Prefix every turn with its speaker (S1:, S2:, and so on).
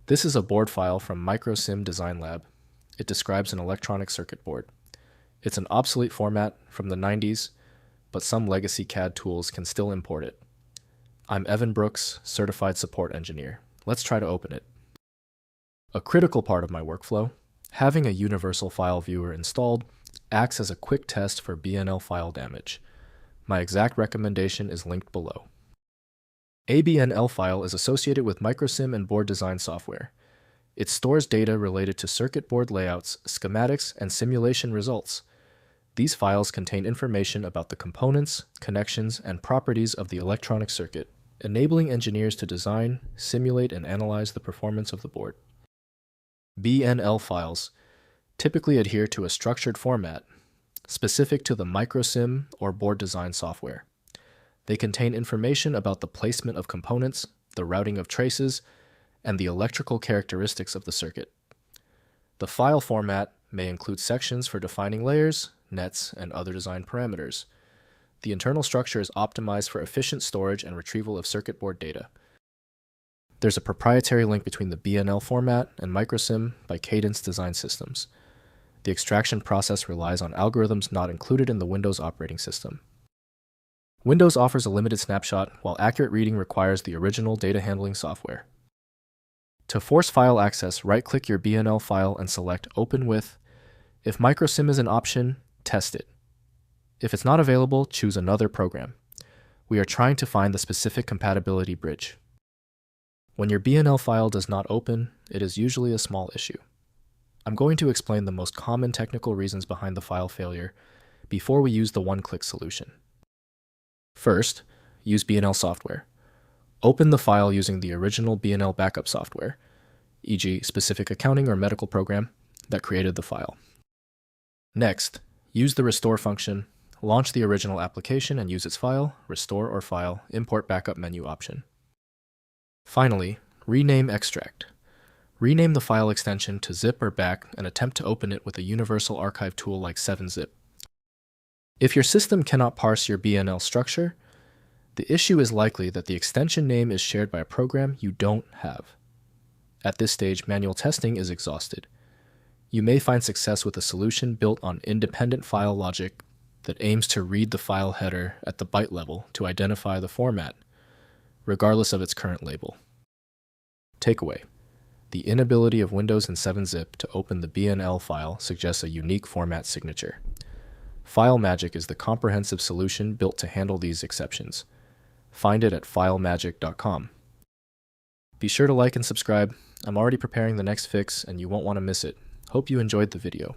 S1: This is a board file from MicroSim Design Lab. It describes an electronic circuit board. It's an obsolete format from the 90s, but some legacy CAD tools can still import it. I'm Evan Brooks, Certified Support Engineer. Let's try to open it. A critical part of my workflow, having a universal file viewer installed, acts as a quick test for BNL file damage. My exact recommendation is linked below. A BNL file is associated with MicroSim and board design software. It stores data related to circuit board layouts, schematics, and simulation results. These files contain information about the components, connections, and properties of the electronic circuit, enabling engineers to design, simulate, and analyze the performance of the board. BNL files typically adhere to a structured format specific to the MicroSim or board design software. They contain information about the placement of components, the routing of traces, and the electrical characteristics of the circuit. The file format may include sections for defining layers, nets, and other design parameters. The internal structure is optimized for efficient storage and retrieval of circuit board data. There's a proprietary link between the BNL format and MicroSim by Cadence Design Systems. The extraction process relies on algorithms not included in the Windows operating system. Windows offers a limited snapshot, while accurate reading requires the original data handling software. To force file access, right-click your BNL file and select Open With. If MicroSim is an option, test it. If it's not available, choose another program. We are trying to find the specific compatibility bridge. When your BNL file does not open, it is usually a small issue. I'm going to explain the most common technical reasons behind the file failure before we use the one-click solution. First, use BNL software. Open the file using the original BNL backup software, e.g. specific accounting or medical program that created the file. Next, use the restore function, launch the original application and use its file, restore or file, import backup menu option. Finally, rename extract. Rename the file extension to zip or back and attempt to open it with a universal archive tool like 7-zip. If your system cannot parse your BNL structure, the issue is likely that the extension name is shared by a program you don't have. At this stage, manual testing is exhausted. You may find success with a solution built on independent file logic that aims to read the file header at the byte level to identify the format, regardless of its current label. Takeaway: the inability of Windows and 7-zip to open the BNL file suggests a unique format signature. FileMagick is the comprehensive solution built to handle these exceptions. Find it at filemagick.com. Be sure to like and subscribe. I'm already preparing the next fix and you won't want to miss it. Hope you enjoyed the video.